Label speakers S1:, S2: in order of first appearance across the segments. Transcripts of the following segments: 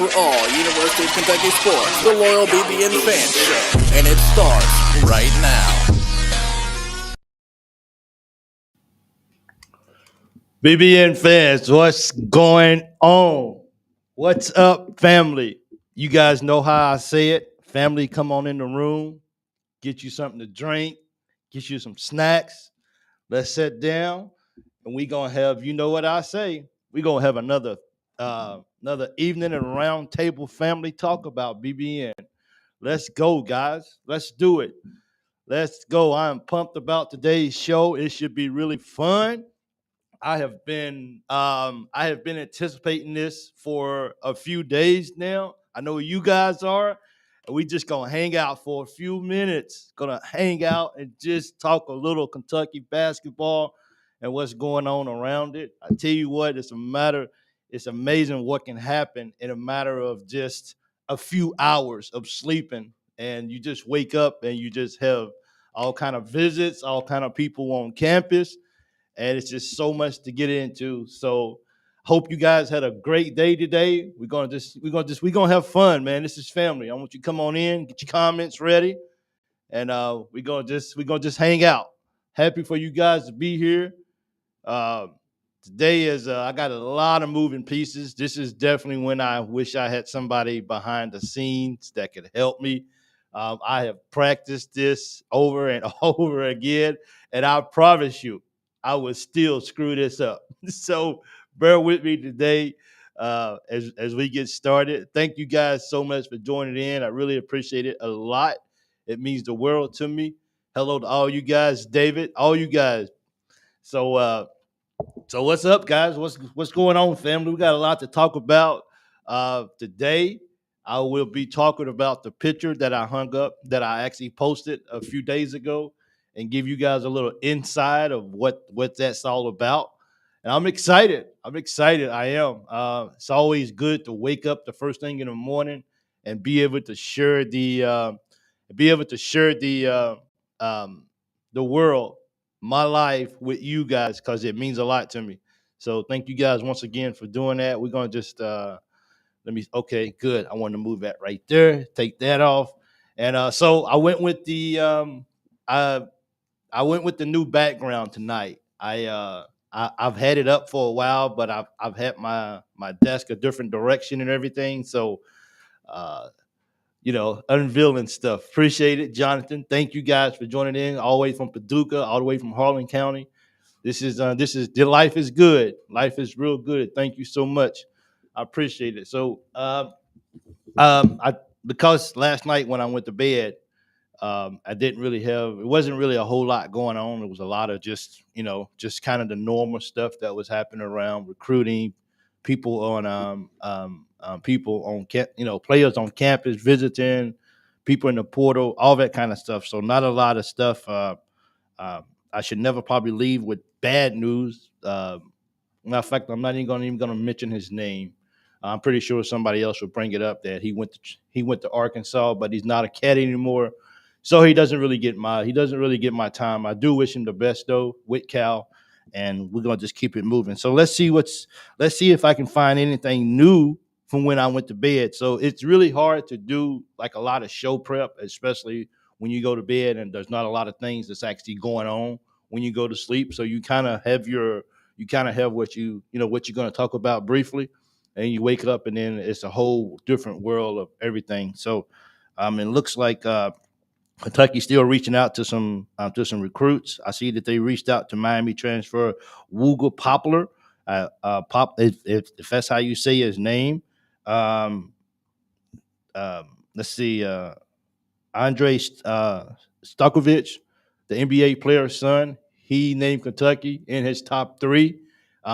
S1: for all University of Kentucky sports, the Loyal BBN Fan Show, and it starts right now.
S2: BBN fans, what's going on? What's up, family? You guys know how I say it. Family, come on in the room, get you something to drink, get you some snacks. Let's sit down, and we gonna have, you know what I say, we gonna have another evening and round table family talk about BBN. Let's go, guys. Let's do it. Let's go. I'm pumped about today's show. It should be really fun. I have been anticipating this for a few days now. I know you guys are. And we just gonna hang out for a few minutes. Gonna hang out and just talk a little Kentucky basketball and what's going on around it. I tell you what, it's amazing what can happen in a matter of just a few hours of sleeping. And you just wake up and you just have all kind of visits, all kind of people on campus, and it's just so much to get into. So hope you guys had a great day today. We're gonna have fun, man. This is family. I want you to come on in, get your comments ready, and we're gonna just hang out. Happy for you guys to be here. Uh, Today is I got a lot of moving pieces. This is definitely when I wish I had somebody behind the scenes that could help me. I have practiced this over and over again, and I promise you, I would still screw this up. So bear with me today as we get started. Thank you guys so much for joining in. I really appreciate it a lot. It means the world to me. Hello to all you guys, David, all you guys. So so what's up, guys? What's going on, family? We got a lot to talk about today. I will be talking about the picture that I hung up that I actually posted a few days ago, and give you guys a little insight of what that's all about. And I'm excited. I'm excited. I am. It's always good to wake up the first thing in the morning and be able to share the world, my life with you guys, because it means a lot to me. So thank you guys once again for doing that. We're gonna just okay, good. I want to move that right there. Take that off. And so I I went with the new background tonight. I've had it up for a while, but I've had my desk a different direction and everything. So uh unveiling stuff. Appreciate it, Jonathan. Thank you guys for joining in, all the way from Paducah, all the way from Harlan County. This is the life is good. Life is real good. Thank you so much. I appreciate it. So I because last night when I went to bed, I didn't really have it wasn't really a whole lot going on. It was a lot of just kind of the normal stuff that was happening around recruiting, people on players on campus visiting, people in the portal, all that kind of stuff. So not a lot of stuff. Uh, I should never probably leave with bad news. Matter of fact, I'm not even gonna mention his name. I'm pretty sure somebody else will bring it up that he went to Arkansas, but he's not a cat anymore. So he doesn't really get my time. I do wish him the best though with Cal, and we're gonna just keep it moving. So let's see if I can find anything new from when I went to bed. So it's really hard to do like a lot of show prep, especially when you go to bed and there's not a lot of things that's actually going on when you go to sleep. So you kind of have what you're going to talk about briefly, and you wake up and then it's a whole different world of everything. So it looks like Kentucky's still reaching out to some recruits. I see that they reached out to Miami transfer Wooga Poplar. If that's how you say his name. Um, let's see. Andre Stokovich, the NBA player's son, he named Kentucky in his top three.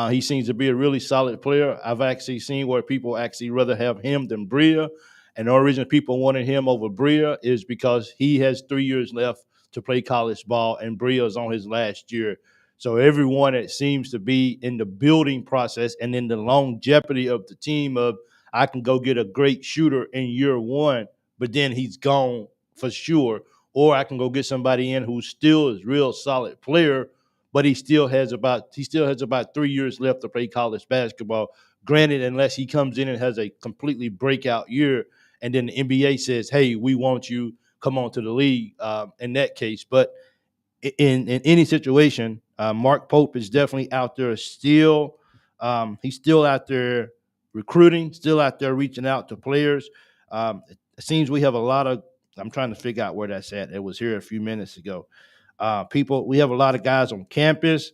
S2: He seems to be a really solid player. I've actually seen where people actually rather have him than Bria. And the only reason people wanted him over Bria is because he has 3 years left to play college ball, and Bria is on his last year. So everyone that seems to be in the building process and in the longevity of the team of I can go get a great shooter in year one, but then he's gone for sure. Or I can go get somebody in who still is real solid player, but he still has about 3 years left to play college basketball. Granted, unless he comes in and has a completely breakout year, and then the NBA says, "Hey, we want you, come on to the league." In that case, but in any situation, Mark Pope is definitely out there still. He's still out there recruiting, still out there reaching out to players. It seems we have a lot of. I'm trying to figure out where that's at. It was here a few minutes ago. We have a lot of guys on campus.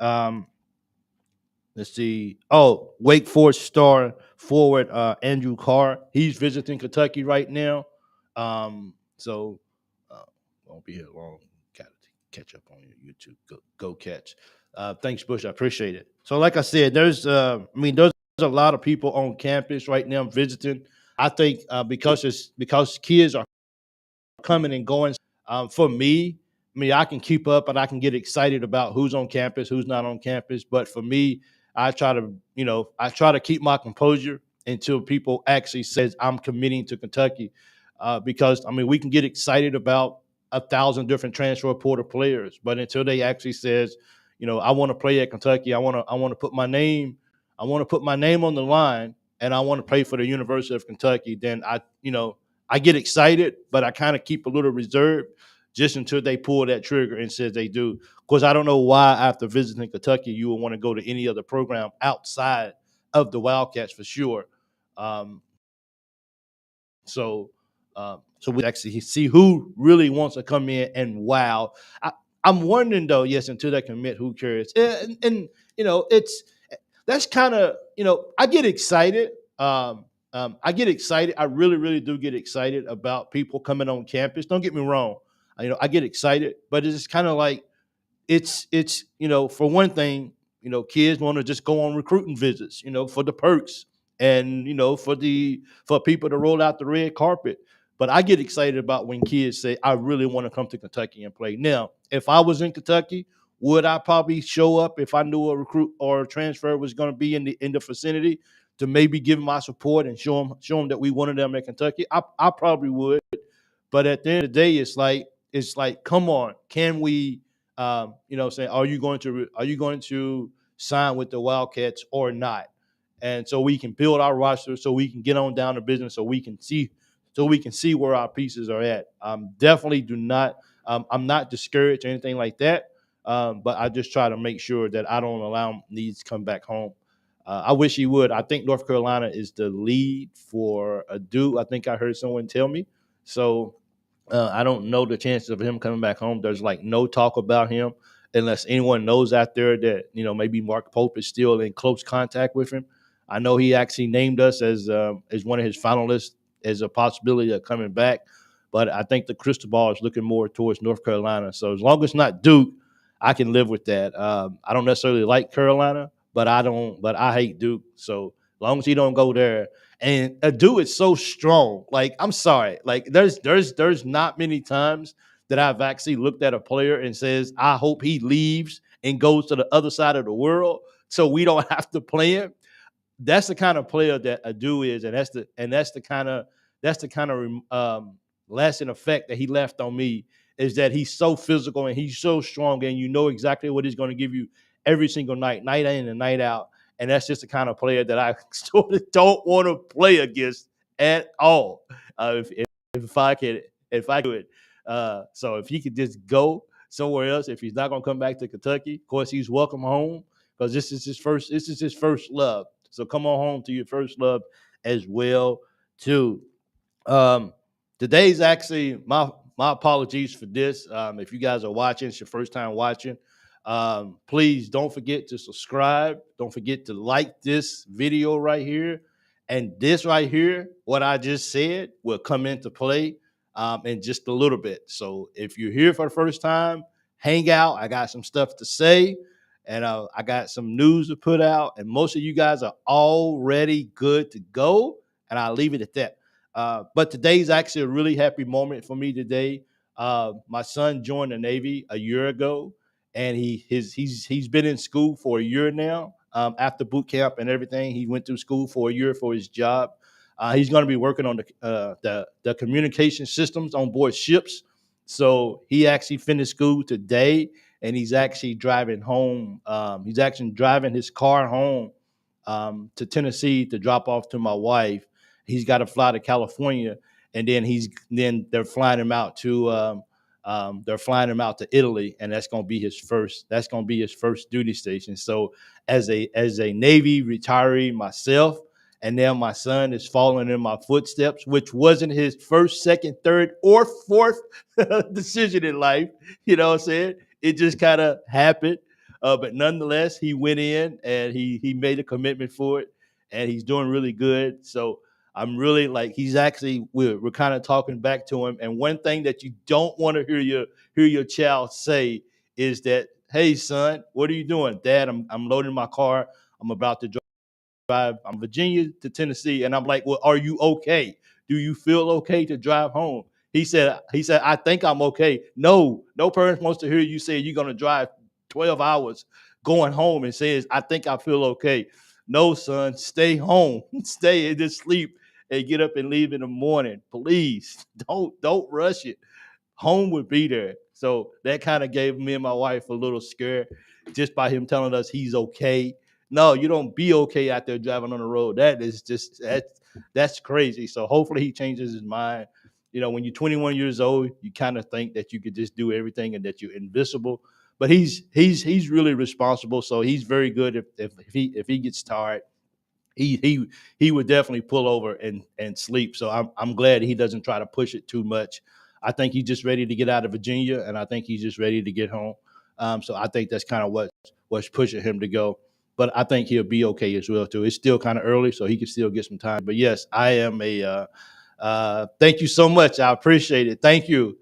S2: Um, let's see. Oh, Wake Forest star forward Andrew Carr. He's visiting Kentucky right now. So won't be here long. Got to catch up on your YouTube. Go catch. Thanks, Bush. I appreciate it. So, like I said, there's a lot of people on campus right now visiting. I think because kids are coming and going. For me, I can keep up and I can get excited about who's on campus, who's not on campus. But for me, I try to keep my composure until people actually says I'm committing to Kentucky, because we can get excited about 1,000 different transfer portal players, but until they actually says, I want to play at Kentucky, I want to put my name, on the line, and I want to play for the University of Kentucky, then I get excited, but I kind of keep a little reserved just until they pull that trigger and says they do. Because I don't know why after visiting Kentucky you would want to go to any other program outside of the Wildcats for sure. Um, so we actually see who really wants to come in and wow. I'm wondering though, yes, until they commit, who cares? And it's that's kind of I get excited. I get excited. I really, really do get excited about people coming on campus. Don't get me wrong. I get excited, but it's kind of like it's for one thing, kids want to just go on recruiting visits, for the perks and for people to roll out the red carpet. But I get excited about when kids say, I really want to come to Kentucky and play. Now, if I was in Kentucky, would I probably show up if I knew a recruit or a transfer was going to be in the vicinity to maybe give them my support and show them that we wanted them at Kentucky? I probably would. But at the end of the day, it's like, come on, can we? Saying, are you going to sign with the Wildcats or not? And so we can build our roster, so we can get on down to business, so we can see where our pieces are at. Definitely do not. I'm not discouraged or anything like that. But I just try to make sure that I don't allow these to come back home. I wish he would. I think North Carolina is the lead for a Duke. I think I heard someone tell me. So I don't know the chances of him coming back home. There's like no talk about him unless anyone knows out there that maybe Mark Pope is still in close contact with him. I know he actually named us as one of his finalists as a possibility of coming back, but I think the crystal ball is looking more towards North Carolina. So as long as it's not Duke, I can live with that. I don't necessarily like Carolina, but I hate Duke. So as long as he don't go there, and a dude is so strong. Like, I'm sorry. Like, there's not many times that I've actually looked at a player and says, I hope he leaves and goes to the other side of the world so we don't have to play him. That's the kind of player that Adu is, and that's the kind of lasting effect that he left on me, is that he's so physical and he's so strong, and you know exactly what he's going to give you every single night, night in and night out. And that's just the kind of player that I sort of don't want to play against at all. If I do it, so if he could just go somewhere else, if he's not going to come back to Kentucky, of course he's welcome home, because this is his first love. So come on home to your first love as well too. Um, Today's actually my apologies for this. If you guys are watching, it's your first time watching. Please don't forget to subscribe. Don't forget to like this video right here. And this right here, what I just said, will come into play in just a little bit. So if you're here for the first time, hang out. I got some stuff to say, and I got some news to put out. And most of you guys are already good to go. And I'll leave it at that. But today's actually a really happy moment for me today. My son joined the Navy a year ago, and he's been in school for a year now. After boot camp and everything, he went through school for a year for his job. He's going to be working on the communication systems on board ships. So he actually finished school today, and he's actually driving home. He's actually driving his car home to Tennessee to drop off to my wife. He's got to fly to California, and then they're flying him out to Italy, and that's going to be his first. That's going to be his first duty station. So as a Navy retiree myself, and now my son is following in my footsteps, which wasn't his first, second, third, or fourth decision in life. You know what I'm saying? It just kind of happened. But nonetheless, he went in and he made a commitment for it, and he's doing really good. So I'm really like he's actually we're kind of talking back to him. And one thing that you don't want to hear your child say is that, "Hey son, what are you doing, Dad? I'm loading my car. I'm about to drive. I'm Virginia to Tennessee." And I'm like, "Well, are you okay? Do you feel okay to drive home?" He said, "I think I'm okay." No parent wants to hear you say you're gonna drive 12 hours going home and says, "I think I feel okay." No, son, stay home, stay and just sleep and get up and leave in the morning. Please don't rush it. Home would be there. So that kind of gave me and my wife a little scare just by him telling us he's okay. No, you don't be okay out there driving on the road. That is just that's crazy. So hopefully he changes his mind. You know, when you're 21 years old, you kind of think that you could just do everything and that you're invisible. But he's really responsible. So he's very good if he gets tired, he would definitely pull over and sleep. So I'm glad he doesn't try to push it too much. I think he's just ready to get out of Virginia, and I think he's just ready to get home. So I think that's kind of what's pushing him to go. But I think he'll be okay as well too. It's still kind of early, so he can still get some time. But yes, I am a. Thank you so much. I appreciate it. Thank you.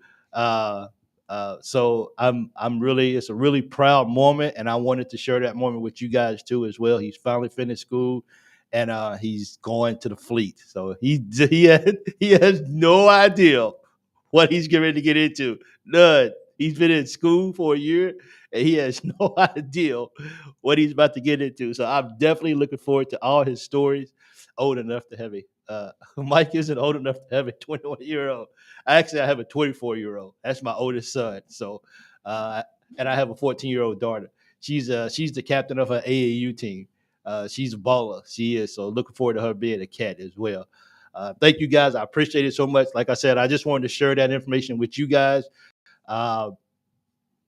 S2: So I'm really it's a really proud moment, and I wanted to share that moment with you guys too as well. He's finally finished school, and he's going to the fleet. So he has no idea what he's getting ready to get into. None. He's been in school for a year, and he has no idea what he's about to get into. So I'm definitely looking forward to all his stories. Old enough to have a Mike isn't old enough to have a 21-year-old. Actually, I have a 24-year-old. That's my oldest son. So, uh, and I have a 14-year-old daughter. She's the captain of her AAU team. She's a baller. She is. So looking forward to her being a cat as well. Thank you guys. I appreciate it so much. Like I said, I just wanted to share that information with you guys. Uh,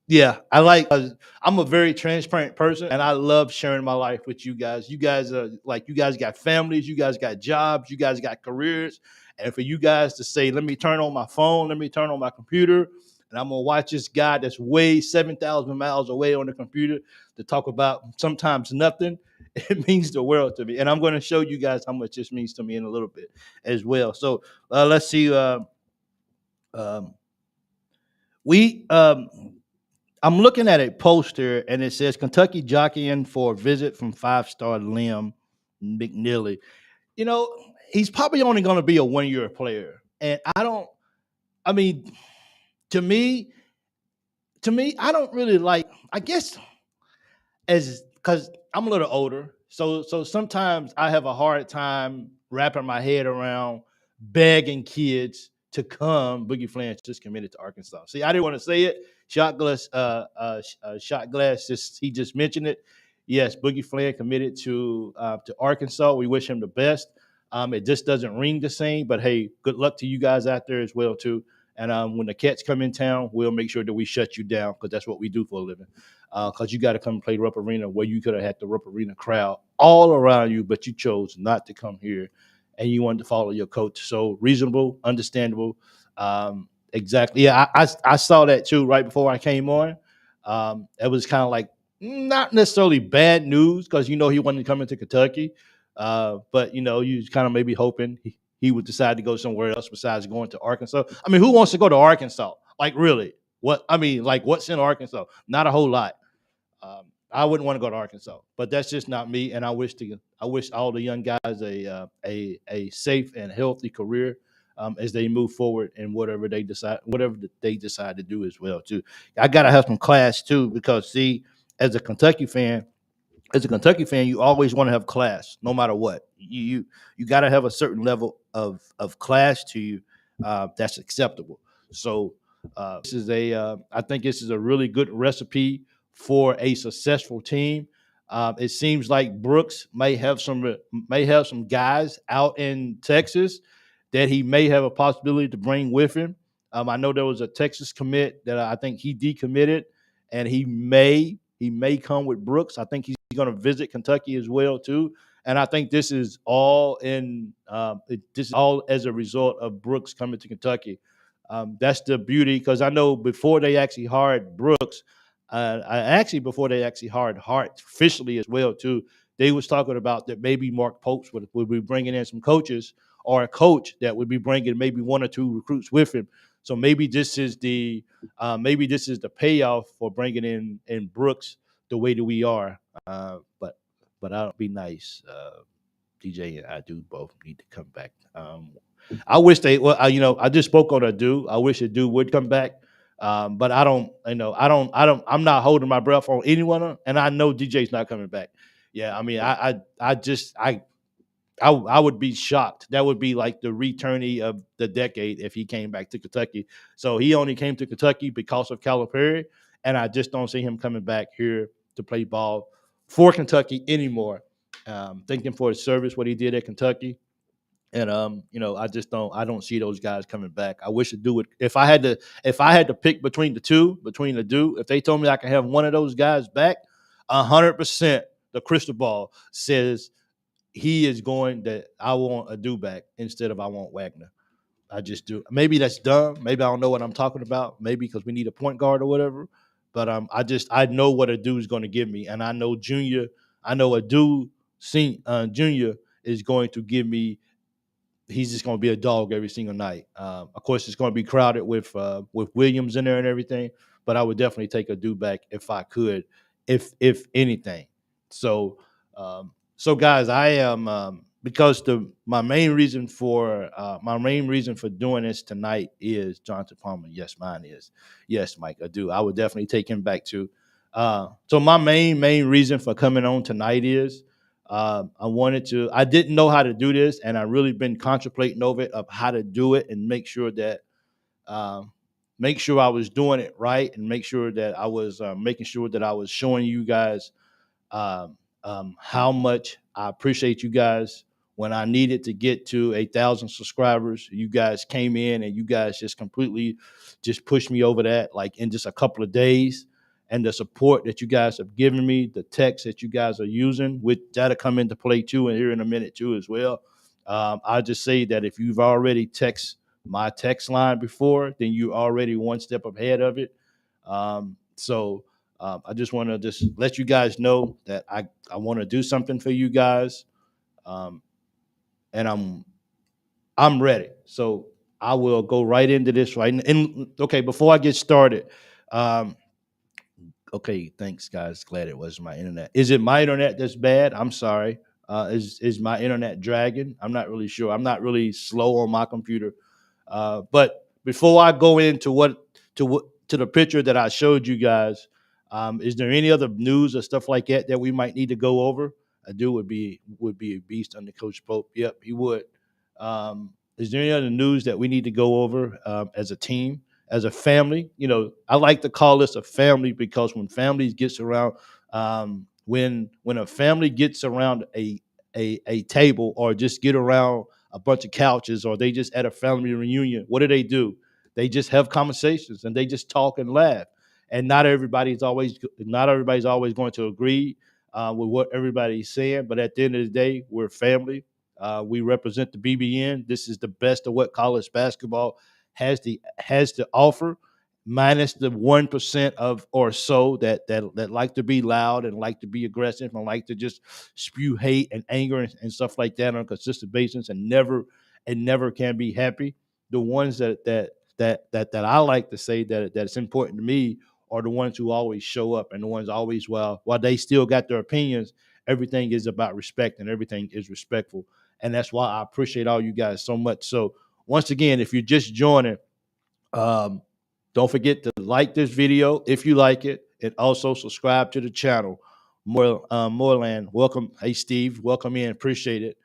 S2: yeah, I'm a very transparent person, and I love sharing my life with you guys. You guys are like, you guys got families, you guys got jobs, you guys got careers. And for you guys to say, let me turn on my phone, let me turn on my computer, and I'm gonna watch this guy that's way 7,000 miles away on the computer to talk about sometimes nothing, it means the world to me. And I'm gonna show you guys how much this means to me in a little bit as well. So let's see. Um, we I'm looking at a poster, and it says Kentucky jockeying for a visit from five-star Lim McNeely. You know, he's probably only going to be a 1 year player. And I mean, to me, I don't really like, I guess, as because I'm a little older, so sometimes I have a hard time wrapping my head around begging kids to come. Boogie Flange just committed to Arkansas. See, I didn't want to say it. Shot Glass just he just mentioned it. Yes, Boogie Flange committed to Arkansas. We wish him the best. It just doesn't ring the same, but hey, good luck to you guys out there as well too. And when the Cats come in town, we'll make sure that we shut you down because that's what we do for a living. Because you got to come play Rupp Arena where you could have had the Rupp Arena crowd all around you, but you chose not to come here and you wanted to follow your coach. So reasonable, understandable. Exactly. Yeah, I saw that too right before I came on. It was kind of like not necessarily bad news because he wanted to come into Kentucky, but you was kind of maybe hoping he would decide to go somewhere else besides going to Arkansas. I mean, who wants to go to Arkansas? Like, really? What I mean, like, what's in Arkansas? Not a whole lot. I wouldn't want to go to Arkansas, but that's just not me. And I wish all the young guys a safe and healthy career as they move forward in whatever they decide to do as well too. I gotta have some class too because see, as a Kentucky fan, you always want to have class, no matter what. You got to have a certain level of class to you that's acceptable. So I think this is a really good recipe for a successful team. It seems like Brooks may have some guys out in Texas that he may have a possibility to bring with him. I know there was a Texas commit that I think he decommitted, and he may come with Brooks. I think he's going to visit Kentucky as well too. And I think this is all this is all as a result of Brooks coming to Kentucky. That's the beauty, because I know before they actually hired Brooks, before they actually hired Hart officially as well too, they was talking about that maybe Mark Popes would be bringing in some coaches, or a coach that would be bringing maybe one or two recruits with him. So maybe this is the payoff for bringing in Brooks the way that we are. But I'll be nice. DJ and I do both need to come back. I wish they. Well, I just spoke on Adu. I wish Adu would come back. But I don't. I'm not holding my breath on anyone, and I know DJ's not coming back. Yeah, I mean, I would be shocked. That would be like the returnee of the decade if he came back to Kentucky. So he only came to Kentucky because of Calipari, and I just don't see him coming back here to play ball for Kentucky anymore. Thanking for his service, what he did at Kentucky, and I don't see those guys coming back. I wish to do it. If I had to pick between the two, if they told me I can have one of those guys back, 100%, the crystal ball says he is going that I want a do back instead of I want Wagner. I just do. Maybe that's dumb. Maybe I don't know what I'm talking about. Maybe because we need a point guard or whatever. But I know what a dude is going to give me, and I know Junior. I know a dude, Junior is going to give me. He's just going to be a dog every single night. Of course, it's going to be crowded with Williams in there and everything. But I would definitely take a do back if I could, if anything. So. So guys, I am because my main reason for doing this tonight is Jonathan Palmer. Yes, mine is. Yes, Mike, I do. I would definitely take him back too. So my main reason for coming on tonight is I didn't know how to do this, and I really been contemplating over it of how to do it and um, make sure I was doing it right, and make sure that I was making sure that I was showing you guys how much I appreciate you guys. When I needed to get to 1,000 subscribers, you guys came in and you guys just completely just pushed me over that, like in just a couple of days. And the support that you guys have given me, the text that you guys are using, with that'll come into play too, and here in a minute too as well. I'll just say that if you've already text my text line before, then you're already one step ahead of it. So I just want to just let you guys know that I want to do something for you guys, um, and I'm ready. So I will go right into this right. And okay, before I get started, um, okay, thanks guys. Glad it was my internet. Is it my internet that's bad? I'm sorry. Is my internet dragging? I'm not really sure. I'm not really slow on my computer. But before I go into to the picture that I showed you guys, is there any other news or stuff like that we might need to go over? I do would be a beast under Coach Pope. Yep, he would. Is there any other news that we need to go over as a team, as a family? I like to call this a family because when families gets around, when a family gets around a table, or just get around a bunch of couches, or they just at a family reunion, what do? They just have conversations and they just talk and laugh. And not everybody's always going to agree with what everybody's saying, but at the end of the day, we're family. We represent the BBN. This is the best of what college basketball has to offer, minus the 1% of or so that like to be loud and like to be aggressive and like to just spew hate and anger and stuff like that on a consistent basis, and never can be happy. The ones that I like to say that's important to me are the ones who always show up, and the ones always, while they still got their opinions, everything is about respect and everything is respectful. And that's why I appreciate all you guys so much. So once again, if you're just joining, um, don't forget to like this video if you like it, and also subscribe to the channel. Moreland, welcome. Hey, Steve, welcome in. Appreciate it.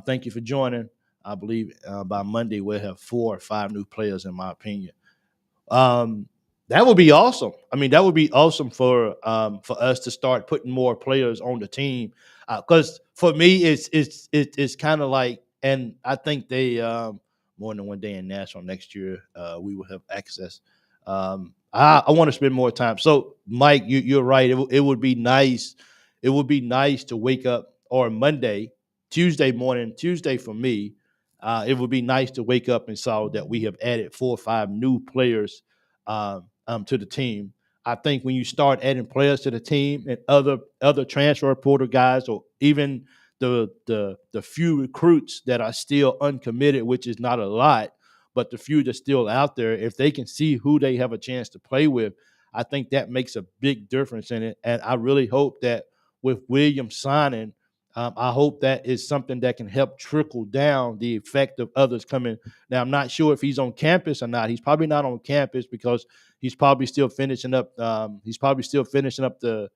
S2: Thank you for joining. I believe by Monday we'll have 4 or 5 new players, in my opinion. Um, That would be awesome. I mean, that would be awesome for us to start putting more players on the team. Because for me, it's kind of like, and I think they more than one day in Nashville next year, we will have access. I want to spend more time. So, Mike, you're right. It would be nice. It would be nice to wake up or Monday, Tuesday morning, Tuesday for me. It would be nice to wake up and saw that we have added 4 or 5 new players to the team. I think when you start adding players to the team and other transfer portal guys, or even the few recruits that are still uncommitted, which is not a lot, but the few that's still out there, if they can see who they have a chance to play with, I think that makes a big difference in it. And I really hope that with Williams signing, I hope that is something that can help trickle down the effect of others coming. Now, I'm not sure if he's on campus or not. He's probably not on campus because he's probably still finishing up. The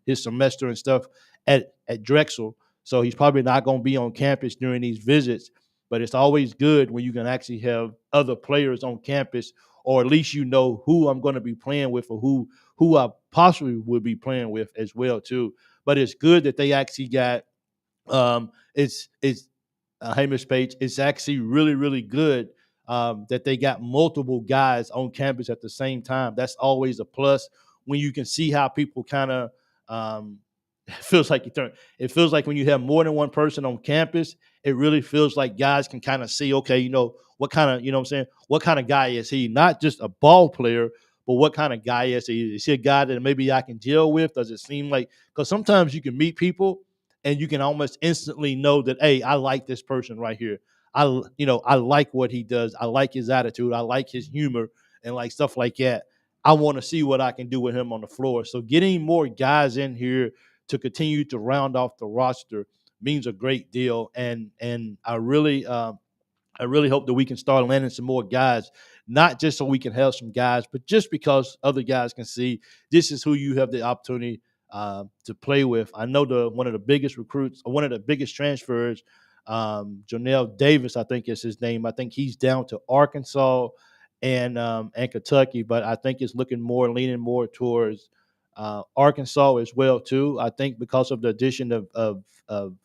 S2: his semester and stuff at Drexel. So he's probably not going to be on campus during these visits. But it's always good when you can actually have other players on campus, or at least you know who I'm going to be playing with, or who I possibly will be playing with as well too. But it's good that they actually got it's Hamish Page. It's actually really, really good that they got multiple guys on campus at the same time. That's always a plus when you can see how people kind of it feels like it feels like when you have more than one person on campus, it really feels like guys can kind of see, okay, what kind of, what I'm saying, what kind of guy is he? Not just a ball player, but what kind of guy is he? Is he a guy that maybe I can deal with? Does it seem like, because sometimes you can meet people and you can almost instantly know that, hey, I like this person right here. I like what he does. I like his attitude. I like his humor and like stuff like that. I want to see what I can do with him on the floor. So getting more guys in here to continue to round off the roster means a great deal. And I really hope that we can start landing some more guys, not just so we can have some guys, but just because other guys can see this is who you have the opportunity to play with. I know one of the biggest recruits, or one of the biggest transfers, Jonell Davis, I think is his name. I think he's down to Arkansas and Kentucky, but I think it's leaning more towards Arkansas as well too. I think because of the addition of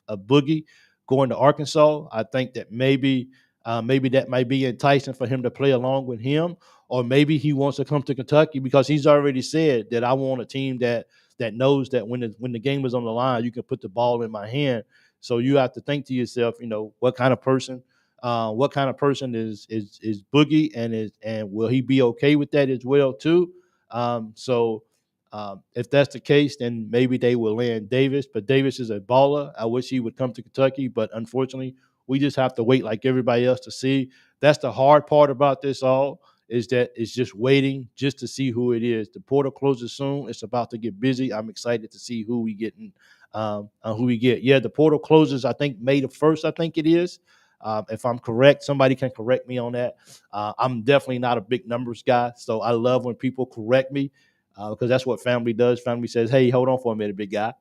S2: Boogie going to Arkansas, I think that maybe that might be enticing for him to play along with him, or maybe he wants to come to Kentucky because he's already said that I want a team that knows that when the game is on the line, you can put the ball in my hand. So you have to think to yourself, what kind of person is Boogie, and will he be okay with that as well too? If that's the case, then maybe they will land Davis. But Davis is a baller. I wish he would come to Kentucky, but unfortunately, we just have to wait like everybody else to see. That's the hard part about this all, is that it's just waiting just to see who it is. The portal closes soon. It's about to get busy. I'm excited to see who we get. Yeah, the portal closes, I think, May the 1st, I think it is. If I'm correct, somebody can correct me on that. I'm definitely not a big numbers guy, so I love when people correct me because that's what family does. Family says, hey, hold on for a minute, big guy.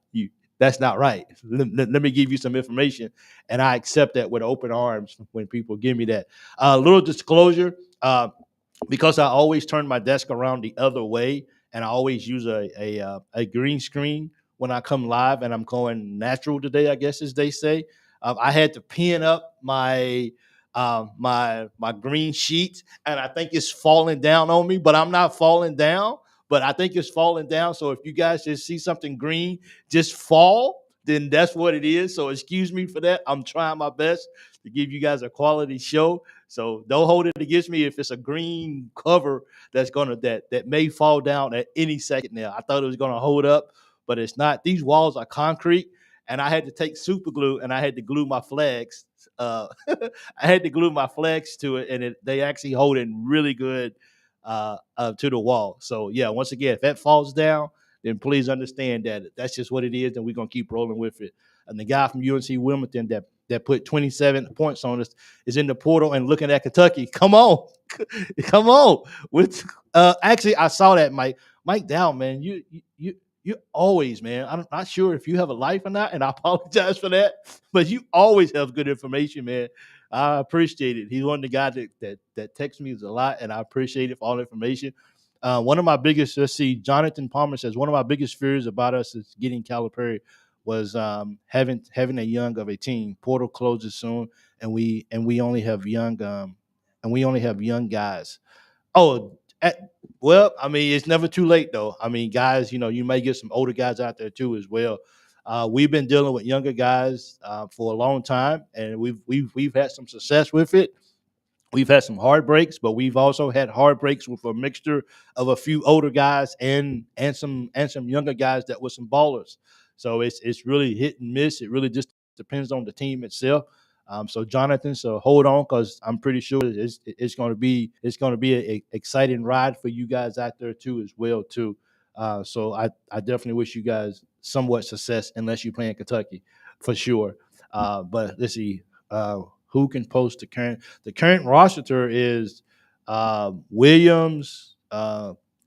S2: That's not right. Let me give you some information. And I accept that with open arms when people give me that. Little disclosure, because I always turn my desk around the other way, and I always use a green screen when I come live, and I'm going natural today, I guess, as they say. I had to pin up my green sheet, and I think it's falling down on me, but I'm not falling down. But I think it's falling down. So if you guys just see something green just fall, then that's what it is. So excuse me for that. I'm trying my best to give you guys a quality show. So don't hold it against me if it's a green cover that may fall down at any second now. I thought it was gonna hold up, but it's not. These walls are concrete, and I had to take super glue and I had to glue my flags. I had to glue my flags to it, and they actually hold it really good to the wall. So yeah, once again, if that falls down, then please understand that that's just what it is, and we're gonna keep rolling with it. And the guy from UNC Wilmington that put 27 points on us is in the portal and looking at Kentucky. Come on, come on. With actually, I saw that Mike Down, man. You always, man. I'm not sure if you have a life or not, and I apologize for that, but you always have good information, man. I appreciate it. He's one of the guys that texts me a lot, and I appreciate it for all the information. One of my biggest, let's see, Jonathan Palmer says one of my biggest fears about us is getting Calipari was having a young of a team. Portal closes soon, and we only have young guys. Oh, well, I mean, it's never too late though. I mean, guys, you may get some older guys out there too as well. We've been dealing with younger guys for a long time, and we've had some success with it. We've had some heartbreaks, but we've also had heartbreaks with a mixture of a few older guys and some younger guys that were some ballers. So it's really hit and miss. It really just depends on the team itself. So Jonathan, so hold on, because I'm pretty sure it's going to be an exciting ride for you guys out there too as well too. So I definitely wish you guys somewhat success, unless you play in Kentucky, for sure. But let's see. Who can post the current roster is Williams,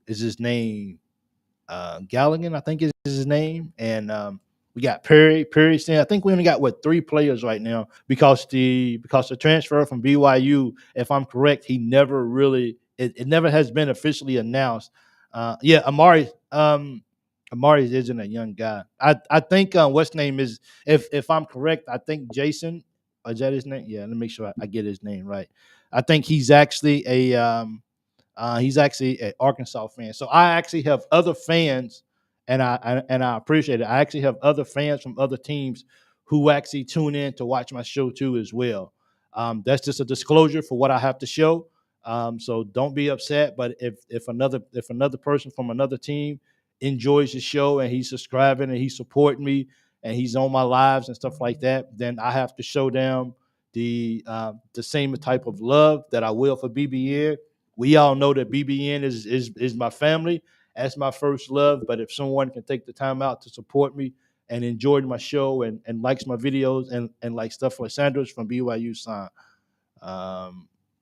S2: is his name, Galligan, I think is his name, and we got Perry Stan. I think we only got three players right now, because the transfer from BYU, if I'm correct, he never really it never has been officially announced. Yeah, Amari isn't a young guy. I think what's name is, if I'm correct, I think Jason. Is that his name? Yeah, let me make sure I get his name right. I think he's actually an Arkansas fan. So I actually have other fans, and I appreciate it. I actually have other fans from other teams who actually tune in to watch my show too as well. That's just a disclosure for what I have to show. So don't be upset. But if another person from another team enjoys the show and he's subscribing and he's supporting me and he's on my lives and stuff like that, then I have to show them the same type of love that I will for BBN. We all know that BBN is my family. That's my first love. But if someone can take the time out to support me and enjoy my show and likes my videos and like stuff like Sanders from BYU signed.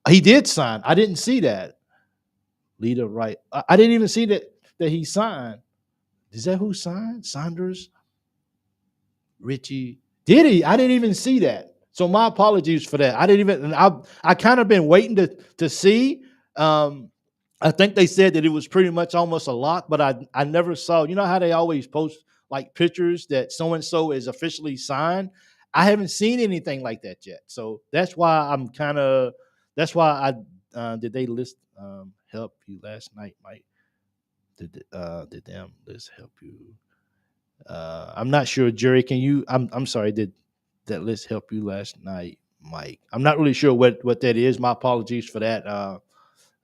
S2: He did sign. I didn't see that. Leader right. I didn't even see that he signed. Is that who signed? Saunders, Richie. Did he? I didn't even see that. So my apologies for that. I didn't even. And I kind of been waiting to see. I think they said that it was pretty much almost a lock, but I never saw. You know how they always post like pictures that so and so is officially signed. I haven't seen anything like that yet. So that's why I'm kind of. That's why I did they list help you last night, Mike? Did them list help you? I'm not sure, Jerry. Can you? I'm sorry. Did that list help you last night, Mike? I'm not really sure what that is. My apologies for that.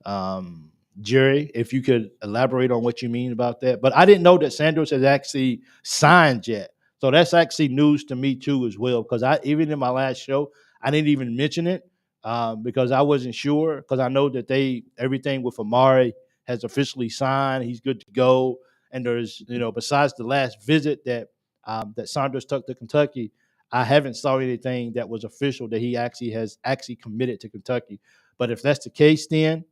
S2: Um, Jerry, if you could elaborate on what you mean about that. But I didn't know that Sanders has actually signed yet. So that's actually news to me too as well. Because I even in my last show, I didn't even mention it because I wasn't sure. Because I know that everything with Amari has officially signed. He's good to go. And there's besides the last visit that Sanders took to Kentucky, I haven't saw anything that was official that he actually has committed to Kentucky. But if that's the case, then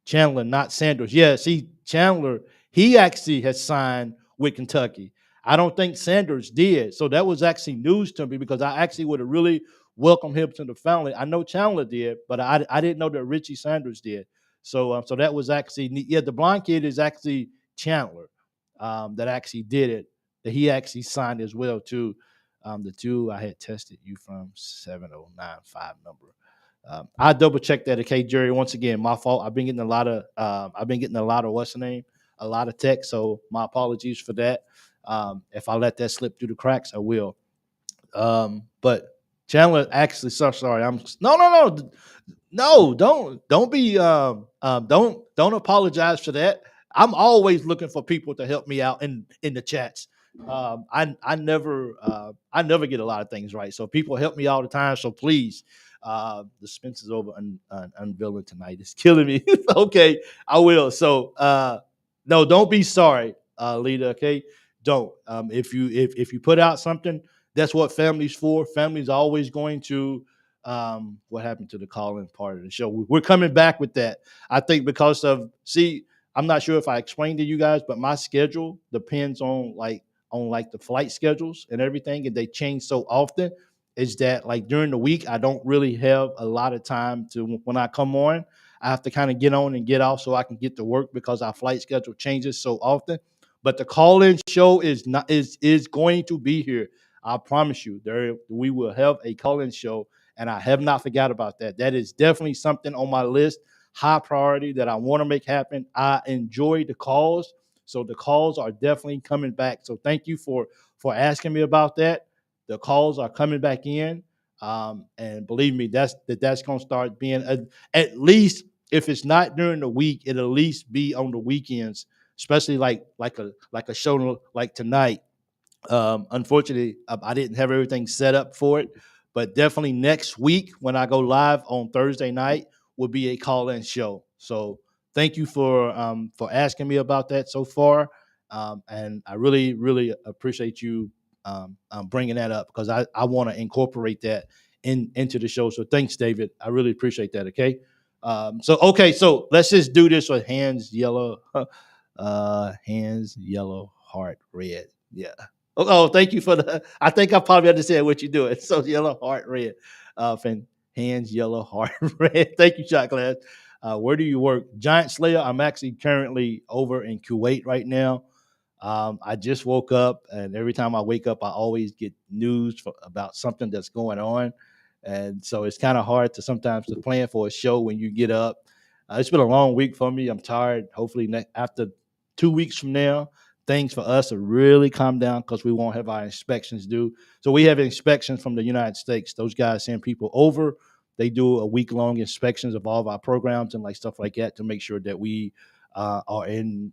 S2: Chandler, not Sanders. Yeah, see, Chandler, he actually has signed with Kentucky. I don't think Sanders did. So that was actually news to me because I actually would have really welcomed him to the family. I know Chandler did, but I didn't know that Richie Sanders did. So that was actually neat. Yeah, the blonde kid is actually Chandler that actually did it. That he actually signed as well too. The two I had tested you from 7095 number. I double checked that. Okay, Jerry. Once again, my fault. I've been getting a lot of what's the name, a lot of text. So my apologies for that. If I let that slip through the cracks, I will. But Chandler actually, so sorry. No. Don't be don't apologize for that. I'm always looking for people to help me out in the chats. I never get a lot of things right. So people help me all the time. So please, the Spence is over unveiling tonight. It's killing me. Okay, I will. So no, don't be sorry, Lita. Okay, don't. If you put out something, that's what family's for. Family's always going to. What happened to the calling part of the show? We're coming back with that. I think because of I'm not sure if I explained to you guys, but my schedule depends on the flight schedules and everything, and they change so often. Is that like during the week I don't really have a lot of time to when I come on. I have to kind of get on and get off so I can get to work because our flight schedule changes so often. But the call-in show is going to be here. I promise you. We will have a call-in show, and I have not forgot about that. That is definitely something on my list, high priority that I want to make happen. I enjoy the calls, so the calls are definitely coming back. So thank you for asking me about that. The calls are coming back in, and believe me, that's going to start being at least, if it's not during the week, it'll at least be on the weekends, especially like a show like tonight. Unfortunately, I didn't have everything set up for it, but definitely next week when I go live on Thursday night will be a call-in show. So thank you for asking me about that so far, and I really really appreciate you bringing that up because I want to incorporate that into the show. So thanks, David. I really appreciate that. Okay. So let's just do this with hands yellow, hands yellow, heart red. Yeah. Oh, thank you for the. I think I probably understand what you're doing. So yellow, heart red, and hands yellow, heart red. Thank you, shot class. Where do you work? Giant Slayer. I'm actually currently over in Kuwait right now. I just woke up, and every time I wake up, I always get news about something that's going on, and so it's kind of hard to sometimes to plan for a show when you get up. It's been a long week for me. I'm tired. Hopefully, after 2 weeks from now, things for us will really calm down because we won't have our inspections due. So we have inspections from the United States. Those guys send people over. They do a week-long inspections of all of our programs and like stuff like that to make sure that we are in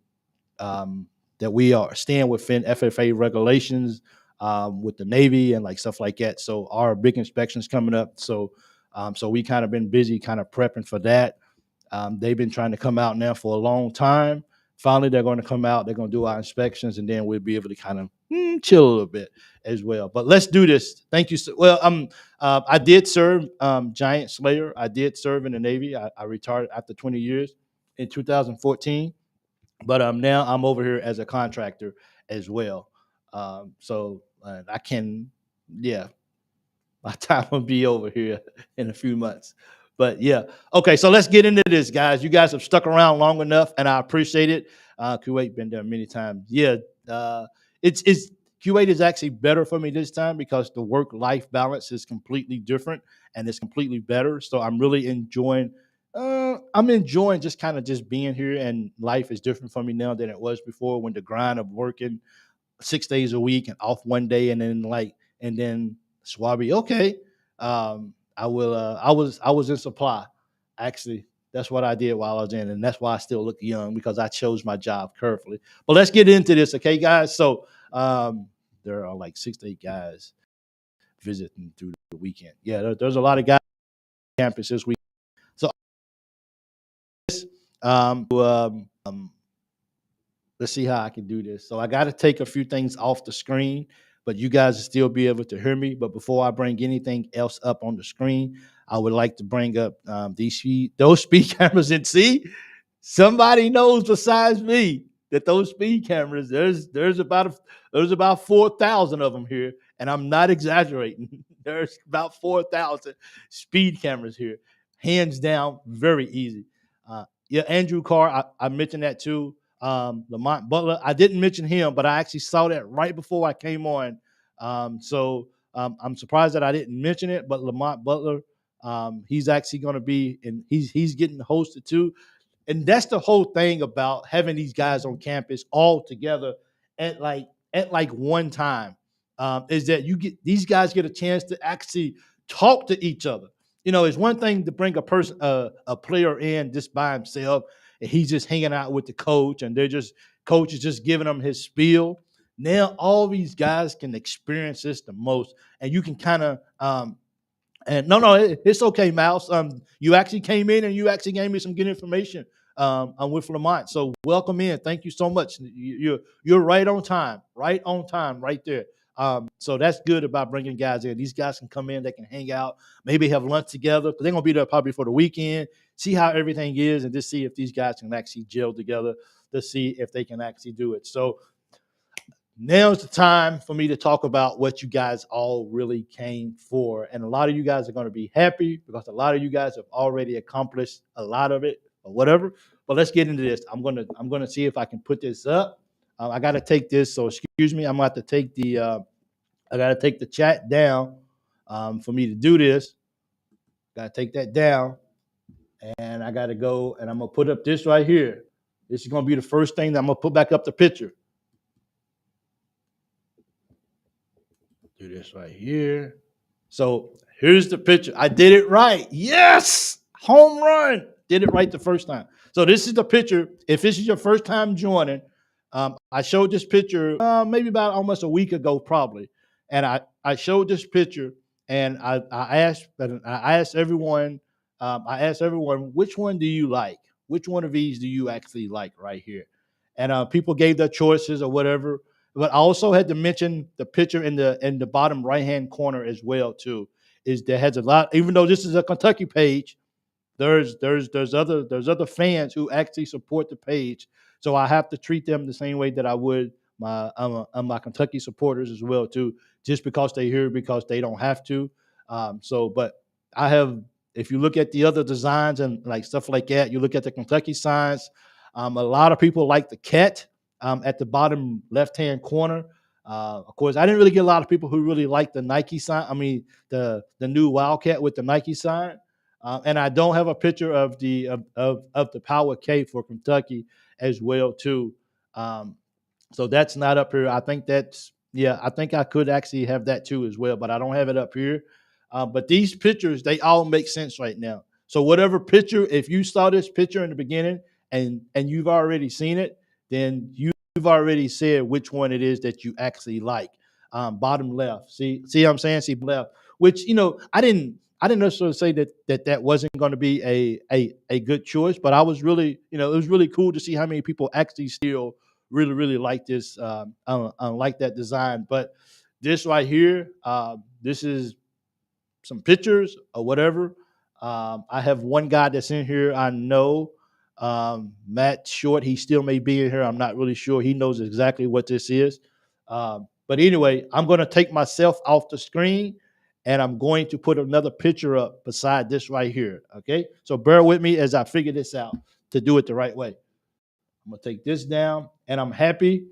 S2: that we are staying within FFA regulations with the Navy and like stuff like that. So our big inspections coming up. So we kind of been busy kind of prepping for that. They've been trying to come out now for a long time. Finally, they're going to come out. They're going to do our inspections, and then we'll be able to kind of chill a little bit as well. But let's do this. Thank you. Well, I did serve Giant Slayer. I did serve in the Navy. I retired after 20 years in 2014. But now I'm over here as a contractor as well. So I can, yeah, my time will be over here in a few months. But yeah, okay. So let's get into this, guys. You guys have stuck around long enough, and I appreciate it. Kuwait been there many times. Yeah, it's Kuwait is actually better for me this time because the work-life balance is completely different and it's completely better. So I'm really enjoying. I'm enjoying just kind of just being here, and life is different for me now than it was before when the grind of working 6 days a week and off one day, and then Swabi. Okay, I will. I was in supply. Actually, that's what I did while I was in, and that's why I still look young because I chose my job carefully. But let's get into this, okay, guys? So there are like 6 to 8 guys visiting through the weekend. Yeah, there's a lot of guys on campus this week. So um, um, let's see how I can do this. So I got to take a few things off the screen, but you guys will still be able to hear me. But before I bring anything else up on the screen, I would like to bring up those speed cameras and see somebody knows besides me that those speed cameras there's about 4,000 of them here, and I'm not exaggerating. There's about 4,000 speed cameras here, hands down, very easy. Yeah, Andrew Carr, I mentioned that too. Lamont Butler, I didn't mention him, but I actually saw that right before I came on. I'm surprised that I didn't mention it, but Lamont Butler, he's actually going to be, and he's getting hosted too. And that's the whole thing about having these guys on campus all together at like one time, is that these guys get a chance to actually talk to each other. You know, it's one thing to bring a player in just by himself, and he's just hanging out with the coach, and coach is just giving them his spiel. Now all these guys can experience this the most, and you can kind of and no, it's okay, Mouse. You actually came in and you actually gave me some good information. I'm with Lamont, so welcome in. Thank you so much. You're right on time, right there. So that's good about bringing guys in. These guys can come in, they can hang out, maybe have lunch together because they're gonna be there probably for the weekend. See how everything is, and just see if these guys can actually gel together to see if they can actually do it. So now's the time for me to talk about what you guys all really came for. And a lot of you guys are going to be happy because a lot of you guys have already accomplished a lot of it or whatever. But let's get into this. I'm gonna see if I can put this up. I got to take this, so excuse me. I'm going to have to take the I got to take the chat down for me to do this. Got to take that down, and I got to go and I'm gonna put up this right here. This is gonna be the first thing that I'm gonna put back up the picture. Do this right here. So here's the picture. I did it right. Yes, home run. Did it right the first time. So this is the picture. If this is your first time joining, I showed this picture maybe about almost a week ago, probably. And I showed this picture, and I asked everyone, which one do you like? Which one of these do you actually like right here? And people gave their choices or whatever. But I also had to mention the picture in the bottom right hand corner as well too. Is there has a lot, even though this is a Kentucky page, there's other fans who actually support the page. So I have to treat them the same way that I would my Kentucky supporters as well too. Just because they here, because they don't have to. But I have. If you look at the other designs and like stuff like that, you look at the Kentucky signs. A lot of people like the cat at the bottom left hand corner. Of course, I didn't really get a lot of people who really like the Nike sign. I mean, the new Wildcat with the Nike sign. And I don't have a picture of the Power K for Kentucky as well too. Um, so that's not up here. I think that's yeah. I think I could actually have that too as well, but I don't have it up here. But these pictures, they all make sense right now. So whatever picture, if you saw this picture in the beginning and you've already seen it, then you've already said which one it is that you actually like. Bottom left. See what I'm saying? See left. Which I didn't necessarily say that wasn't going to be a good choice, but I was really, it was really cool to see how many people actually still really, really like this, like that design. But this right here, this is some pictures or whatever. I have one guy that's in here. I know Matt Short. He still may be in here. I'm not really sure. He knows exactly what this is. But anyway, I'm going to take myself off the screen and I'm going to put another picture up beside this right here. Okay. So bear with me as I figure this out to do it the right way. I'm going to take this down and I'm happy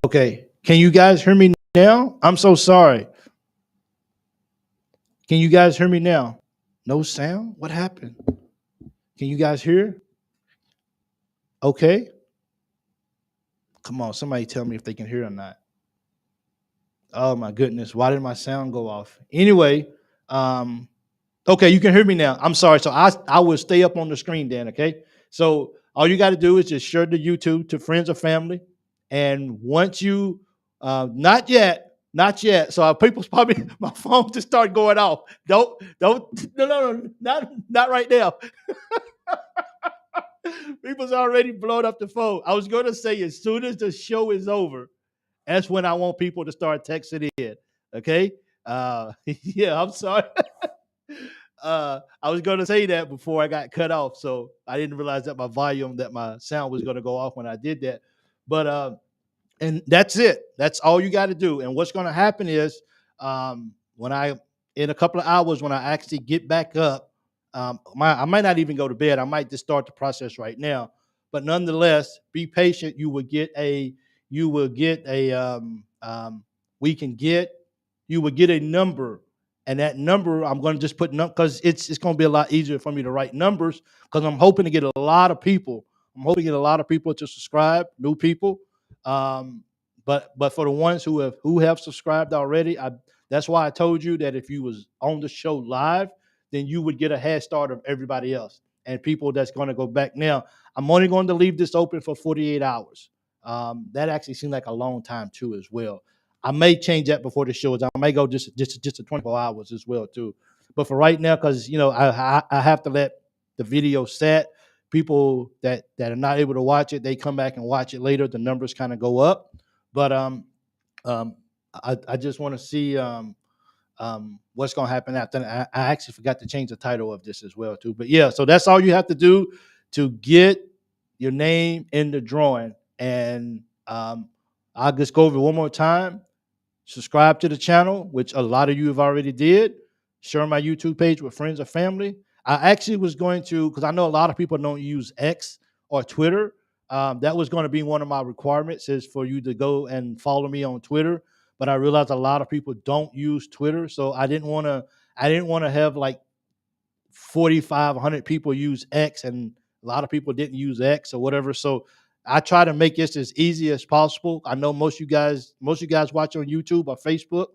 S2: Okay. Can you guys hear me now? I'm so sorry. Can you guys hear me now? No sound? What happened? Can you guys hear? Okay. Come on, somebody tell me if they can hear or not. Oh my goodness, why did my sound go off? Anyway, um, okay, you can hear me now. I'm sorry. So I will stay up on the screen then, okay? So all you got to do is just share the YouTube to friends or family. And once you not yet, not yet. So people's probably my phone just started going off. Don't no, not right now. People's already blown up the phone. I was gonna say as soon as the show is over, that's when I want people to start texting in. Okay. Yeah, I'm sorry. I was going to say that before I got cut off, so I didn't realize that that my sound was going to go off when I did that. But and that's it. That's all you got to do. And what's going to happen is when I in a couple of hours when I actually get back up, I might not even go to bed. I might just start the process right now. But nonetheless, be patient. You will get a we can get you will get a number, and that number I'm going to just put because it's going to be a lot easier for me to write numbers because I'm hoping to get a lot of people. I'm hoping to get a lot of people to subscribe, new people. Um, but for the ones who have subscribed already, that's why I told you that if you was on the show live, then you would get a head start of everybody else and people that's going to go back. Now, I'm only going to leave this open for 48 hours. That actually seemed like a long time too, as well. I may change that before the show is. I may go just to 24 hours as well too. But for right now, because I have to let the video set. People that are not able to watch it, they come back and watch it later. The numbers kind of go up. But um, I just want to see what's going to happen after. I actually forgot to change the title of this as well too. But yeah, so that's all you have to do to get your name in the drawing. And I'll just go over it one more time. Subscribe to the channel, which a lot of you have already did. Share my YouTube page with friends or family. I actually was going to, because I know a lot of people don't use X or Twitter. That was going to be one of my requirements is for you to go and follow me on Twitter. But I realized a lot of people don't use Twitter, so I didn't want to. I didn't want to have like 4,500 people use X, and a lot of people didn't use X or whatever. So I try to make this as easy as possible. I know most of you guys watch on YouTube or Facebook.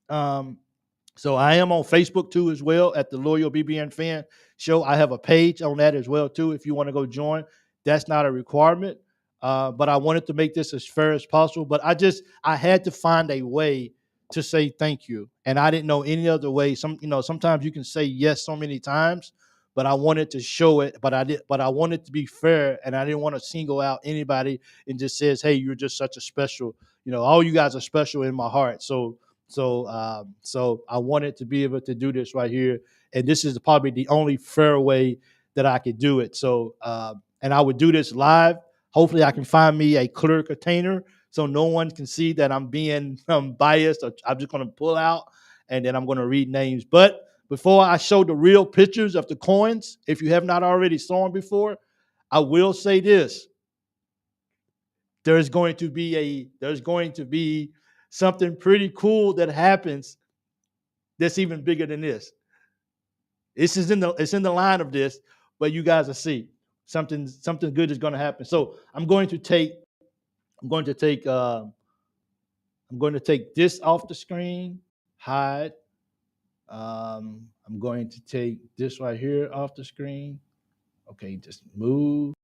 S2: Um, so I am on Facebook too as well at the Loyal BBN Fan Show. I have a page on that as well too. If you want to go join, that's not a requirement. But I wanted to make this as fair as possible. But I had to find a way to say thank you, and I didn't know any other way. Sometimes you can say yes so many times, but I wanted to show it. But I wanted to be fair, and I didn't want to single out anybody and just says, "Hey, you're just such a special." All you guys are special in my heart. So I wanted to be able to do this right here, and this is probably the only fair way that I could do it. So, and I would do this live. Hopefully, I can find me a clear container so no one can see that I'm being biased. Or I'm just going to pull out, and then I'm going to read names. But before I show the real pictures of the coins, if you have not already saw them before, I will say this: there's going to be something pretty cool that happens that's even bigger than this. It's in the line of this, but you guys will see something good is going to happen. So I'm going to take this off the screen, hide. I'm going to take this right here off the screen. Okay, just move,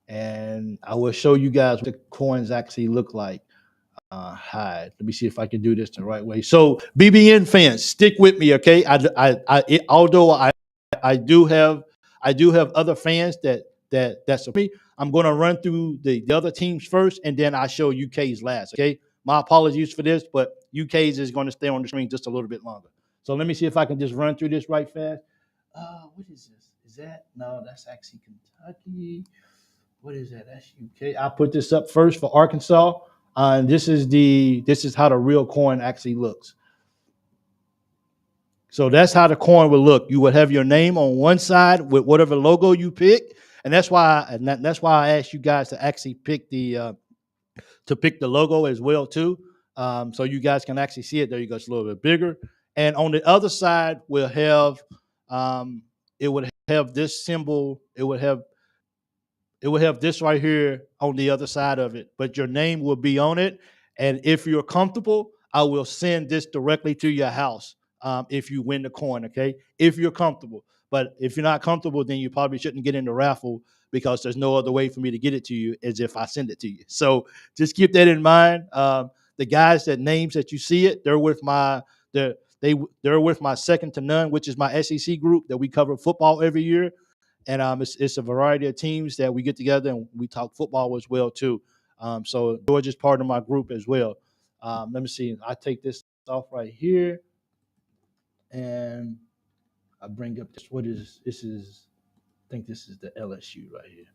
S2: and I will show you guys what the coins actually look like. Hide. Let me see if I can do this the right way. So, BBN fans, stick with me, okay? Although I do have other fans that support me. I'm going to run through the other teams first, and then I show UK's last. Okay. My apologies for this, but UK's is going to stay on the screen just a little bit longer. So let me see if I can just run through this right fast. What is this? Is that no? That's actually Kentucky. What is that? That's UK. I put this up first for Arkansas. And this is how the real coin actually looks. So that's how the coin would look. You would have your name on one side with whatever logo you pick, and that's why I asked you guys to actually pick the to pick the logo as well too. So you guys can actually see it. There you go. It's a little bit bigger. And on the other side, we'll have it would have this symbol. It would have this right here on the other side of it, but your name will be on it. And if you're comfortable, I will send this directly to your house if you win the coin, okay? If you're comfortable. But if you're not comfortable, then you probably shouldn't get in the raffle because there's no other way for me to get it to you as if I send it to you. So just keep that in mind. The guys that names that you see it, they're with my second to none, which is my SEC group that we cover football every year. And it's a variety of teams that we get together and we talk football as well too. So George is part of my group as well. Let me see. I take this off right here, and I bring up this. What is this? Is I think this is the LSU right here.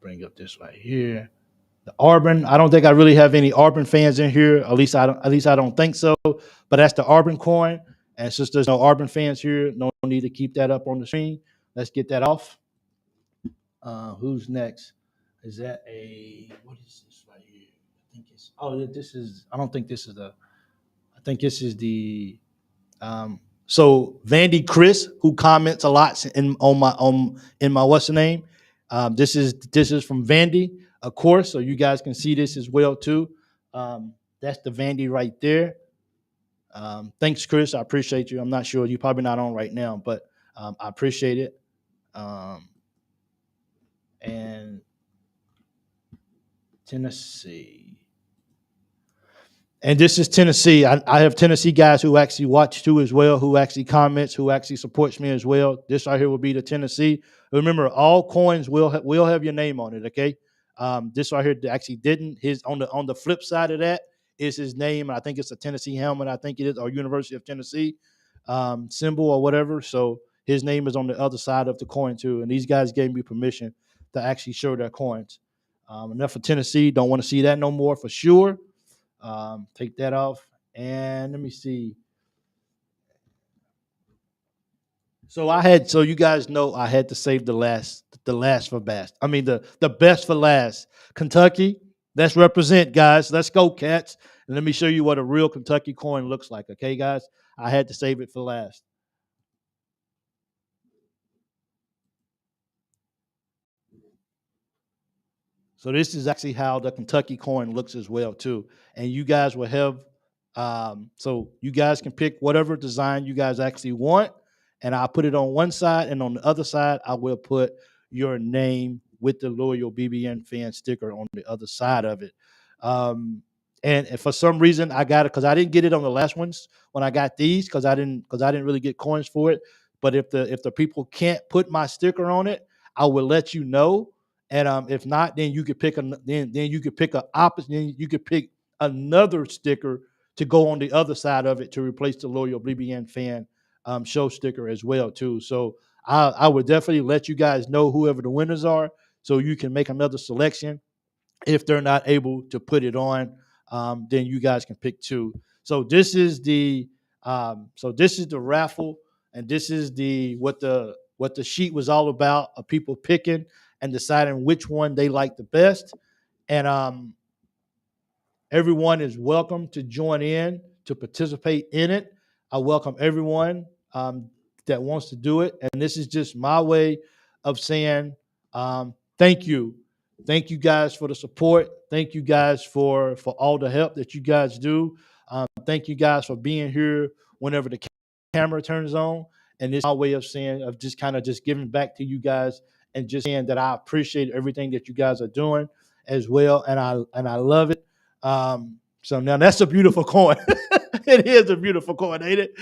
S2: Bring up this right here. The Auburn. I don't think I really have any Auburn fans in here. At least I don't. At least I don't think so. But that's the Auburn coin. And since there's no Auburn fans here, no need to keep that up on the screen. Let's get that off. Who's next? Is that what is this right here? I think it's this is I don't think this is the I think this is the so Vandy Chris, who comments a lot in my what's the name? This is from Vandy, of course, so you guys can see this as well too. That's the Vandy right there. Thanks, Chris. I appreciate you. I'm not sure, you're probably not on right now, but I appreciate it. And Tennessee. And this is Tennessee. I have Tennessee guys who actually watch too as well, who actually comments, who actually supports me as well. This right here will be the Tennessee. Remember, all coins will have your name on it. Okay. This right here actually didn't. His on the flip side of that is his name. I think it's a Tennessee helmet. I think it is, or University of Tennessee symbol or whatever. So his name is on the other side of the coin too. And these guys gave me permission to actually show their coins. Enough for Tennessee. Don't want to see that no more for sure. Take that off. And let me see. So you guys know I had to save the last for best. I mean the best for last. Kentucky. Let's represent, guys. Let's go, Cats. And let me show you what a real Kentucky coin looks like. Okay, guys. I had to save it for last. So this is actually how the Kentucky coin looks as well too. And you guys will have, so you guys can pick whatever design you guys actually want, and I'll put it on one side, and on the other side, I will put your name with the loyal BBN fan sticker on the other side of it. And for some reason, I got it because I didn't get it on the last ones when I got these because I didn't really get coins for it. But if the people can't put my sticker on it, I will let you know. And if not, then you could pick then you could pick a opposite. Then you could pick another sticker to go on the other side of it to replace the loyal BBN fan show sticker as well too. So I would definitely let you guys know whoever the winners are, so you can make another selection. If they're not able to put it on, then you guys can pick two. So this is the raffle, and this is what the sheet was all about, of people picking and deciding which one they like the best. And everyone is welcome to join in to participate in it. I welcome everyone that wants to do it. And this is just my way of saying thank you. Thank you guys for the support. Thank you guys for all the help that you guys do. Thank you guys for being here whenever the camera turns on. And this is my way of saying, of just kind of just giving back to you guys and just saying that I appreciate everything that you guys are doing as well. And I love it. So now that's a beautiful coin. It is a beautiful coin, ain't it?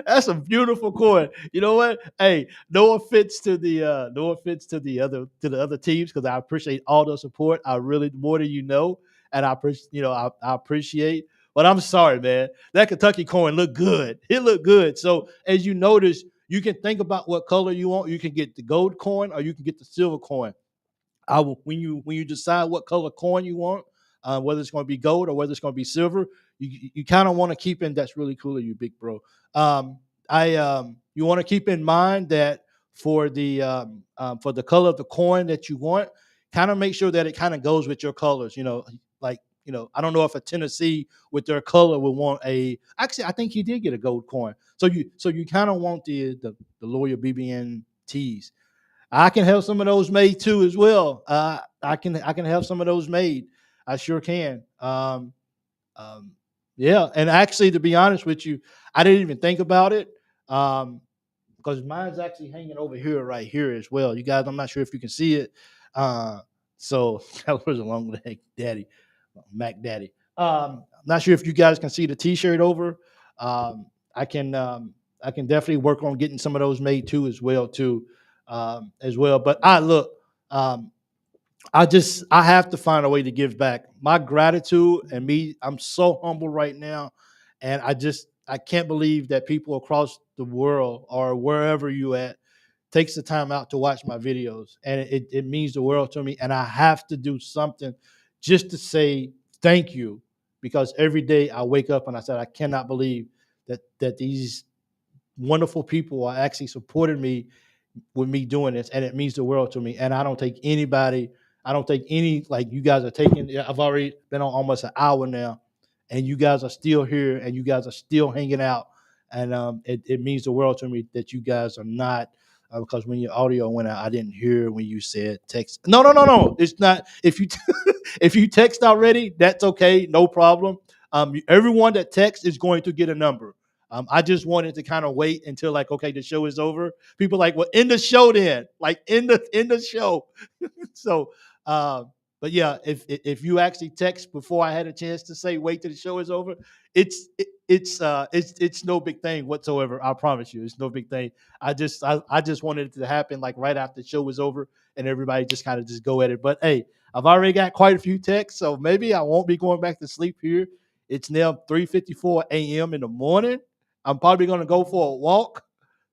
S2: That's a beautiful coin. You know what? Hey, no offense to the other teams, because I appreciate all the support. I really, more than you know, and I appreciate I appreciate. But I'm sorry, man. That Kentucky coin looked good. It looked good. So as you notice, you can think about what color you want. You can get the gold coin or you can get the silver coin. I will, when you decide what color coin you want, whether it's going to be gold or whether it's going to be silver, you kind of want to keep in. That's really cool of you, big bro. You want to keep in mind that for the color of the coin that you want, kind of make sure that it kind of goes with your colors. Like I don't know if a Tennessee with their color would want a. Actually, I think he did get a gold coin. So you kind of want the Loyal BBN tees. I can have some of those made too as well. I can have some of those made. I sure can. Um, yeah, and actually, to be honest with you, I didn't even think about it. Because mine's actually hanging over here, right here as well. You guys, I'm not sure if you can see it. So that was a long leg daddy, Mac Daddy. Not sure if you guys can see the T-shirt over. Um, I can I can definitely work on getting some of those made too as well. But look. Um, I have to find a way to give back. My gratitude and me, I'm so humble right now. And I can't believe that people across the world or wherever you at takes the time out to watch my videos. And it means the world to me. And I have to do something just to say thank you. Because every day I wake up and I said, I cannot believe that these wonderful people are actually supporting me with me doing this, and it means the world to me. And I don't take any, like you guys are taking. I've already been on almost an hour now, and you guys are still here, and you guys are still hanging out, and it means the world to me that you guys are not. Because when your audio went out, I didn't hear when you said text. No, no, no, no. It's not. If you if you text already, that's okay, no problem. Everyone that texts is going to get a number. I just wanted to kind of wait until like, okay, the show is over. People like, well, end the show then, like in the show. So, uh, but yeah, if you actually text before I had a chance to say wait till the show is over, it's no big thing whatsoever. I promise you, it's no big thing. I just wanted it to happen like right after the show was over and everybody just kind of just go at it. But hey, I've already got quite a few texts, so maybe I won't be going back to sleep here. It's now 3:54 a.m. in the morning. I'm probably going to go for a walk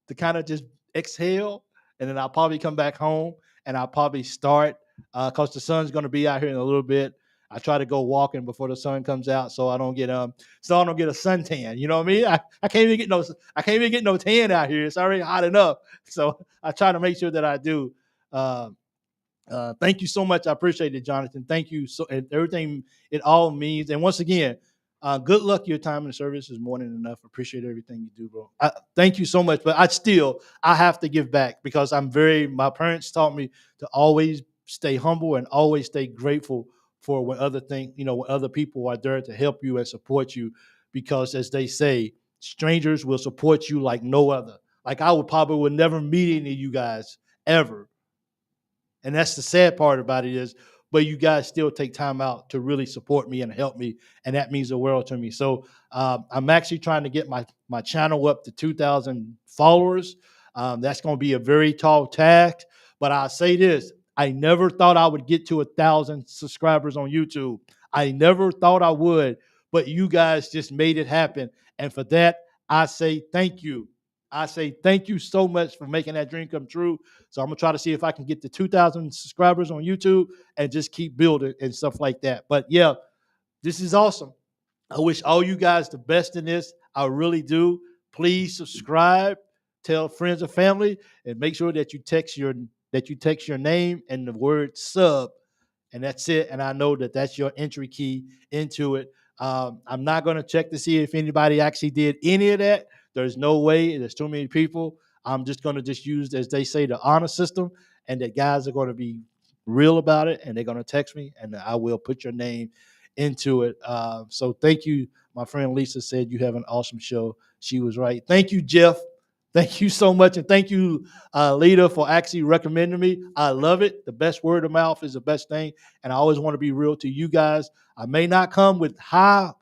S2: to kind of just exhale, and then I'll probably come back home and I'll probably start because the sun's going to be out here in a little bit. I try to go walking before the sun comes out so I don't get a suntan. You know what I mean? I can't even get no tan out here. It's already hot enough. So I try to make sure that I do. Uh, thank you so much. I appreciate it, Jonathan. Thank you so and everything it all means. And once again, good luck. Your time in the service is more than enough. Appreciate everything you do, bro. Thank you so much. But I have to give back because my parents taught me to always stay humble and always stay grateful for when other people are there to help you and support you. Because as they say, strangers will support you like no other. Like I would never meet any of you guys ever, and that's the sad part about it is, but you guys still take time out to really support me and help me. And that means the world to me. So I'm actually trying to get my channel up to 2,000 followers. That's going to be a very tall task, but I'll say this. I never thought I would get to 1,000 subscribers on YouTube. I never thought I would, but you guys just made it happen. And for that, I say thank you. I say thank you so much for making that dream come true. So I'm gonna try to see if I can get to 2,000 subscribers on YouTube and just keep building and stuff like that. But yeah, this is awesome. I wish all you guys the best in this. I really do. Please subscribe, tell friends and family, and make sure that you text your name and the word sub, and that's it. And I know that that's your entry key into it. I'm not going to check to see if anybody actually did any of that. There's no way. There's too many people. I'm just going to just use, as they say, the honor system, and that guys are going to be real about it, and they're going to text me, and I will put your name into it. So thank you. My friend Lisa said you have an awesome show. She was right. Thank you, Jeff. Thank you so much. And thank you, Lita, for actually recommending me. I love it. The best word of mouth is the best thing. And I always want to be real to you guys. I may not come with high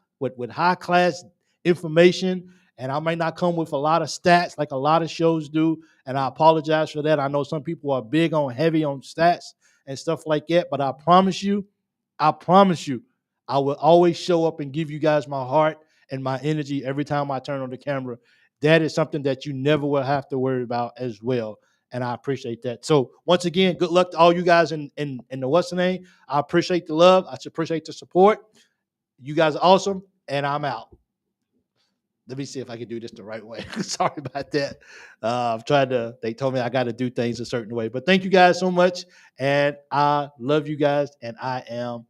S2: class information, and I may not come with a lot of stats like a lot of shows do. And I apologize for that. I know some people are heavy on stats and stuff like that. But I promise you, I will always show up and give you guys my heart and my energy every time I turn on the camera. That is something that you never will have to worry about as well. And I appreciate that. So once again, good luck to all you guys in the what's the name. I appreciate the love. I appreciate the support. You guys are awesome. And I'm out. let me see if I can do this the right way. Sorry about that. They told me I got to do things a certain way. But thank you guys so much. And I love you guys. And I am